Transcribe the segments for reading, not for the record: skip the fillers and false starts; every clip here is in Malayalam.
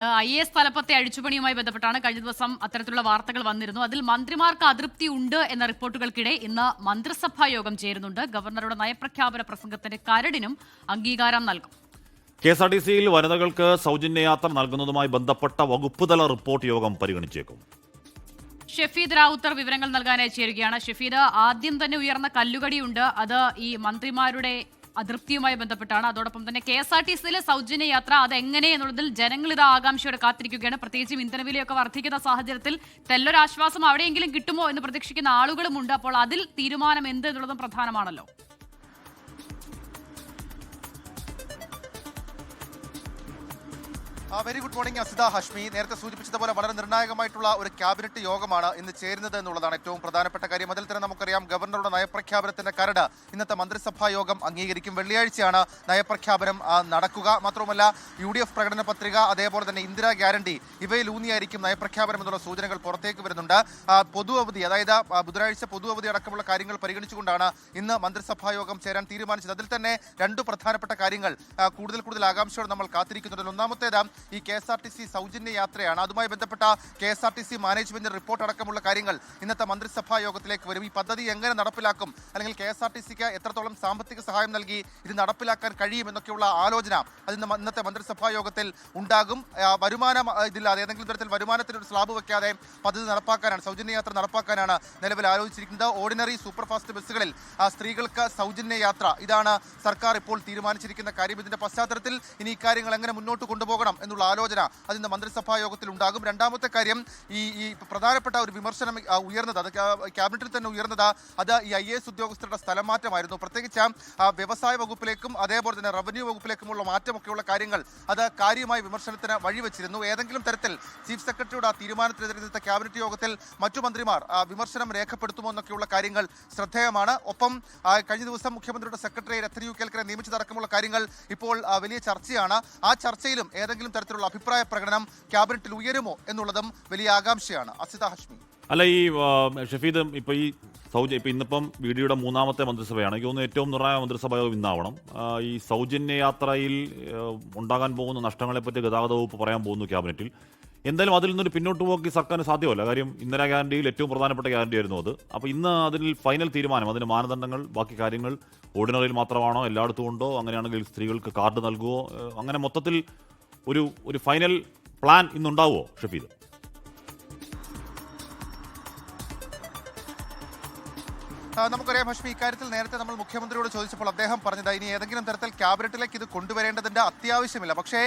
IAS തലപ്പത്തെ അഴിച്ചുപണിയുമായി ബന്ധപ്പെട്ടാണ് കഴിഞ്ഞ ദിവസം അത്തരത്തിലുള്ള വാർത്തകൾ വന്നിരുന്നു. അതിൽ മന്ത്രിമാർക്ക് അതൃപ്തി ഉണ്ട് എന്ന റിപ്പോർട്ടുകൾക്കിടെ ഇന്ന് മന്ത്രിസഭാ യോഗം ചേരുന്നുണ്ട്. ഗവർണറുടെ നയപ്രഖ്യാപന പ്രസംഗത്തിന്റെ കരടിനും അംഗീകാരം നൽകും. KSRTCയിൽ വനിതകൾക്ക് സൗജന്യ യാത്ര നൽകുന്നതുമായി ബന്ധപ്പെട്ട വകുപ്പുതല റിപ്പോർട്ട് യോഗം പരിഗണിച്ചേക്കും. ഷഫീദ് റാവുത്തർ വിവരങ്ങൾ നൽകാനായി ചേരുകയാണ്. ഷഫീദ്, ആദ്യം തന്നെ ഉയർന്ന കല്ലുകടിയുണ്ട്. അത് ഈ മന്ത്രിമാരുടെ അതൃപ്തിയുമായി ബന്ധപ്പെട്ടാണ്. അതോടൊപ്പം തന്നെ KSRTCയിലെ സൗജന്യ യാത്ര അതെങ്ങനെ എന്നുള്ളതിൽ ജനങ്ങൾ ഇത് ആകാംക്ഷയോടെ കാത്തിരിക്കുകയാണ്. പ്രത്യേകിച്ചും ഇന്ധനവിലയൊക്കെ വർദ്ധിക്കുന്ന സാഹചര്യത്തിൽ തെല്ലൊരാശ്വാസം അവിടെയെങ്കിലും കിട്ടുമോ എന്ന് പ്രതീക്ഷിക്കുന്ന ആളുകളുമുണ്ട്. അപ്പോൾ അതിൽ തീരുമാനം എന്ത് എന്നുള്ളതും പ്രധാനമാണല്ലോ. Very good morning Asitha Hashmi. നേരത്തെ സൂചിപ്പിച്ചതുപോലെ വളരെ നിർണായകമായിട്ടുള്ള ഒരു ക്യാബിനറ്റ് യോഗമാണ് ഇന്ന് ചേരുന്നത് എന്നുള്ളതാണ് ഏറ്റവും പ്രധാനപ്പെട്ട കാര്യം. അതിൽ തന്നെ നമുക്കറിയാം ഗവർണറുടെ നയപ്രഖ്യാപനത്തിന്റെ കരട് ഇന്നത്തെ മന്ത്രിസഭാ യോഗം അംഗീകരിക്കും. വെള്ളിയാഴ്ചയാണ് നയപ്രഖ്യാപനം നടക്കുക. മാത്രമല്ല UDF പ്രകടന പത്രിക, അതേപോലെ തന്നെ ഇന്ദിരാ ഗ്യാരണ്ടി ഇവയിലൂന്നിയായിരിക്കും നയപ്രഖ്യാപനം എന്നുള്ള സൂചനകൾ പുറത്തേക്ക് വരുന്നുണ്ട്. പൊതു അവധി, അതായത് ബുധനാഴ്ച പൊതു അവധി അടക്കമുള്ള കാര്യങ്ങൾ പരിഗണിച്ചുകൊണ്ടാണ് ഇന്ന് മന്ത്രിസഭാ യോഗം ചേരാൻ തീരുമാനിച്ചത്. അതിൽ തന്നെ രണ്ട് പ്രധാനപ്പെട്ട കാര്യങ്ങൾ കൂടുതൽ ആകാംക്ഷയോടെ നമ്മൾ കാത്തിരിക്കുന്നുണ്ട്. ഒന്നാമത്തേത് ഈ KSRTC സൗജന്യ യാത്രയാണ്. അതുമായി ബന്ധപ്പെട്ട KSRTC മാനേജ്മെന്റ് റിപ്പോർട്ട് അടക്കമുള്ള കാര്യങ്ങൾ ഇന്നത്തെ മന്ത്രിസഭാ യോഗത്തിലേക്ക് വരും. ഈ പദ്ധതി എങ്ങനെ നടപ്പിലാക്കും, അല്ലെങ്കിൽ KSRTCക്ക് എത്രത്തോളം സാമ്പത്തിക സഹായം നൽകി ഇത് നടപ്പിലാക്കാൻ കഴിയുമെന്നൊക്കെയുള്ള ആലോചന അത് ഇന്നത്തെ മന്ത്രിസഭാ യോഗത്തിൽ ഉണ്ടാകും. വരുമാനം ഇതില്ലാതെ ഏതെങ്കിലും തരത്തിൽ വരുമാനത്തിന് ഒരു സ്ലാബ് വെക്കാതെ പദ്ധതി നടപ്പാക്കാനാണ്, സൗജന്യ യാത്ര നടപ്പാക്കാനാണ് നിലവിൽ ആലോചിച്ചിരിക്കുന്നത്. ഓർഡിനറി സൂപ്പർഫാസ്റ്റ് ബസ്സുകളിൽ സ്ത്രീകൾക്ക് സൗജന്യ യാത്ര, ഇതാണ് സർക്കാർ ഇപ്പോൾ തീരുമാനിച്ചിരിക്കുന്ന കാര്യം. ഇതിന്റെ പശ്ചാത്തലത്തിൽ ഇനി ഇക്കാര്യങ്ങൾ എങ്ങനെ മുന്നോട്ട് കൊണ്ടുപോകണം എന്നുള്ള ആലോചന അത് ഇന്ന് മന്ത്രിസഭാ യോഗത്തിൽ ഉണ്ടാകും. രണ്ടാമത്തെ കാര്യം, ഈ പ്രധാനപ്പെട്ട ഒരു വിമർശനം ഉയർന്നത്, അത് ക്യാബിനറ്റിൽ തന്നെ ഉയർന്നത്, അത് ഈ IAS ഉദ്യോഗസ്ഥരുടെ സ്ഥലം മാറ്റമായിരുന്നു. പ്രത്യേകിച്ച് വ്യവസായ വകുപ്പിലേക്കും അതേപോലെ തന്നെ റവന്യൂ വകുപ്പിലേക്കുമുള്ള മാറ്റമൊക്കെയുള്ള കാര്യങ്ങൾ അത് കാര്യമായ വിമർശനത്തിന് വഴിവെച്ചിരുന്നു. ഏതെങ്കിലും തരത്തിൽ ചീഫ് സെക്രട്ടറിയുടെ ആ തീരുമാനത്തിനെതിരെ ഇന്നത്തെ ക്യാബിനറ്റ് യോഗത്തിൽ മറ്റു മന്ത്രിമാർ വിമർശനം രേഖപ്പെടുത്തുമോ എന്നൊക്കെയുള്ള കാര്യങ്ങൾ ശ്രദ്ധേയമാണ്. ഒപ്പം കഴിഞ്ഞ ദിവസം മുഖ്യമന്ത്രിയുടെ സെക്രട്ടറി രത്തൻ യു കേൽക്കറെ നിയമിച്ചതടക്കമുള്ള കാര്യങ്ങൾ ഇപ്പോൾ വലിയ ചർച്ചയാണ്. ആ ചർച്ചയിലും ഏതെങ്കിലും തരത്തിലുള്ള അഭിപ്രായ പ്രകടനം ക്യാബിനറ്റിൽ ഉയരുമോ എന്നുള്ളതും വലിയ ആകാംക്ഷയാണ്. അസിത ഹഷ്മി. അല്ല, ഈ ഷഫീദ്, ഇപ്പൊ ഇന്നിപ്പം VDയുടെ മൂന്നാമത്തെ മന്ത്രിസഭയാണ്. എനിക്ക് തോന്നുന്നു ഏറ്റവും നിർണായക മന്ത്രിസഭ ഇന്നാവണം. ഈ സൗജന്യ യാത്രയിൽ ഉണ്ടാകാൻ പോകുന്ന നഷ്ടങ്ങളെപ്പറ്റി ഗതാഗത വകുപ്പ് പറയാൻ പോകുന്നു ക്യാബിനറ്റിൽ. എന്തായാലും അതിൽ നിന്നൊരു പിന്നോട്ട് പോക്കി സർക്കാരിന് സാധ്യമല്ല. കാര്യം ഇന്ദിരാ ഗ്യാരണ്ടിയിൽ ഏറ്റവും പ്രധാനപ്പെട്ട ഗ്യാരണ്ടി ആയിരുന്നു അത്. അപ്പോൾ ഇന്ന് അതിൽ ഫൈനൽ തീരുമാനം, അതിന് മാനദണ്ഡങ്ങൾ, ബാക്കി കാര്യങ്ങൾ ഓർഡിനറിയിൽ മാത്രമാണോ, എല്ലായിടത്തും ഉണ്ടോ, അങ്ങനെയാണെങ്കിൽ സ്ത്രീകൾക്ക് കാർഡ് നൽകുമോ, അങ്ങനെ മൊത്തത്തിൽ ഒരു ഫൈനൽ പ്ലാൻ ഇന്നുണ്ടാവുമോ ഷഫീദ്? നമുക്കറിയാം ഹഷ്മി, ഇക്കാര്യത്തിൽ നേരത്തെ നമ്മൾ മുഖ്യമന്ത്രിയോട് ചോദിച്ചപ്പോൾ അദ്ദേഹം പറഞ്ഞത് ഇനി ഏതെങ്കിലും തരത്തിൽ ക്യാബിനറ്റിലേക്ക് ഇത് കൊണ്ടുവരേണ്ടതിന്റെ അത്യാവശ്യമില്ല. പക്ഷേ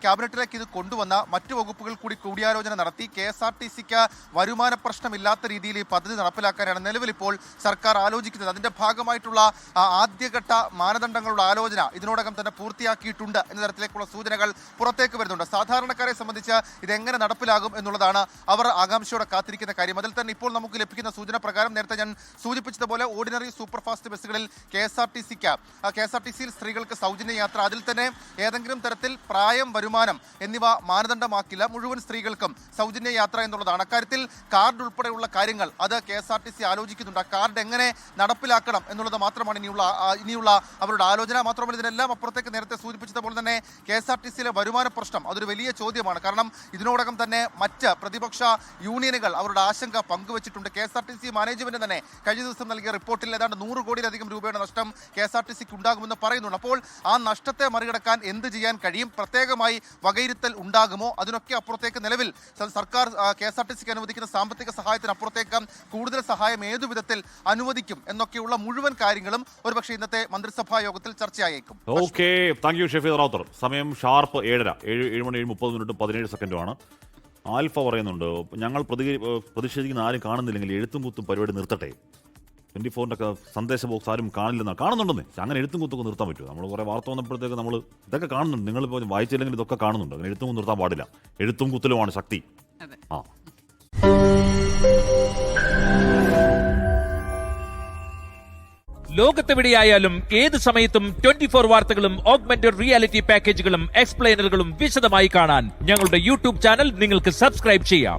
ക്യാബിനറ്റിലേക്ക് ഇത് കൊണ്ടുവന്ന മറ്റു വകുപ്പുകൾ കൂടി കൂടിയാലോചന നടത്തി KSRTCക്ക് വരുമാന പ്രശ്നമില്ലാത്ത രീതിയിൽ ഈ പദ്ധതി നടപ്പിലാക്കാനാണ് നിലവിൽ ഇപ്പോൾ സർക്കാർ ആലോചിക്കുന്നത്. അതിന്റെ ഭാഗമായിട്ടുള്ള ആദ്യഘട്ട മാനദണ്ഡങ്ങളുടെ ആലോചന ഇതിനോടകം തന്നെ പൂർത്തിയാക്കിയിട്ടുണ്ട് എന്ന തരത്തിലേക്കുള്ള സൂചനകൾ പുറത്തേക്ക് വരുന്നുണ്ട്. സാധാരണക്കാരെ സംബന്ധിച്ച് ഇതെങ്ങനെ നടപ്പിലാകും എന്നുള്ളതാണ് അവർ ആകാംക്ഷയോടെ കാത്തിരിക്കുന്ന കാര്യം. അതിൽ തന്നെ ഇപ്പോൾ നമുക്ക് ലഭിക്കുന്ന സൂചന പ്രകാരം നേരത്തെ ഞാൻ സൂചിപ്പിച്ചതുപോലെ ഓർഡിനറി സൂപ്പർഫാസ്റ്റ് ബസ്സുകളിൽ KSRTCയിൽ സ്ത്രീകൾക്ക് സൗജന്യ യാത്ര, അതിൽ തന്നെ ഏതെങ്കിലും തരത്തിൽ പ്രായം, വരുമാനം എന്നിവ മാനദണ്ഡമാക്കില്ല. മുഴുവൻ സ്ത്രീകൾക്കും സൗജന്യ യാത്ര എന്നുള്ളതാണ്. അക്കാര്യത്തിൽ കാർഡ് ഉൾപ്പെടെയുള്ള കാര്യങ്ങൾ അത് KSRTC ആലോചിക്കുന്നുണ്ട്. ആ കാർഡ് എങ്ങനെ നടപ്പിലാക്കണം എന്നുള്ളത് മാത്രമാണ് ഇനിയുള്ള അവരുടെ ആലോചന. മാത്രമല്ല, ഇതിനെല്ലാം അപ്പുറത്തേക്ക് നേരത്തെ സൂചിപ്പിച്ചതുപോലെ തന്നെ KSRTCയിലെ വരുമാന പ്രശ്നം അതൊരു വലിയ ചോദ്യമാണ്. കാരണം ഇതിനോടകം തന്നെ മറ്റ് പ്രതിപക്ഷ യൂണിയനുകൾ അവരുടെ ആശങ്ക പങ്കുവച്ചിട്ടുണ്ട്. KSRTC മാനേജ്മെന്റ് തന്നെ കഴിഞ്ഞ ദിവസം നൽകിയ റിപ്പോർട്ടിൽ ഏതാണ്ട് 100 കോടിയിലധികം രൂപയുടെ നഷ്ടം KSRTCക്ക് ഉണ്ടാകുമെന്ന് പറയുന്നുണ്ട്. അപ്പോൾ ആ നഷ്ടത്തെ മറികടക്കാൻ എന്ത് ചെയ്യാൻ കഴിയും, പ്രത്യേകമായി വകയിരുത്തൽ ഉണ്ടാകുമോ, അതിനൊക്കെ അപ്പുറത്തേക്ക് നിലവിൽ സർക്കാർ KSRTCക്ക് അനുവദിക്കുന്ന സാമ്പത്തിക സഹായത്തിനപ്പുറത്തേക്ക് കൂടുതൽ സഹായം ഏതു വിധത്തിൽ അനുവദിക്കും എന്നൊക്കെയുള്ള മുഴുവൻ കാര്യങ്ങളും ഒരുപക്ഷെ ഇന്നത്തെ മന്ത്രിസഭാ യോഗത്തിൽ ചർച്ചയായേക്കും. Okay, thank you Shafeed Rawther. സമയം ഷാർപ്പ് 7:30 ആൽഫ പറയുന്നുണ്ട്, ഞങ്ങൾ പ്രതിഷേധിക്കുന്ന ആരും കാണുന്നില്ലെങ്കിൽ എഴുത്തും കുത്തും പരിപാടി നിർത്തട്ടെ. 24-ൻ്റെ സന്ദേശ ബോക്സ് ആരും കാണില്ലെന്നാണ്. കാണുന്നുണ്ടെന്നേ, അങ്ങനെ എഴുത്തും കുത്തൊക്കെ നിർത്താൻ പറ്റുമോ? നമ്മൾ കുറേ വാർത്ത വന്നപ്പോഴത്തേക്ക് നമ്മൾ ഇതൊക്കെ കാണുന്നുണ്ട്. നിങ്ങളിപ്പോൾ വായിച്ചില്ലെങ്കിൽ ഇതൊക്കെ കാണുന്നുണ്ട്. അങ്ങനെ എഴുത്തും നിർത്താൻ പാടില്ല. എഴുത്തും കുത്തലുമാണ് ശക്തി. ആ ലോകത്തെവിടെയായാലും ഏത് സമയത്തും 24 വാർത്തകളും ഓഗ്മെന്റഡ് റിയാലിറ്റി പാക്കേജുകളും എക്സ്പ്ലെയിനറുകളും വിശദമായി കാണാൻ ഞങ്ങളുടെ YouTube ചാനൽ നിങ്ങൾക്ക് സബ്സ്ക്രൈബ് ചെയ്യാം.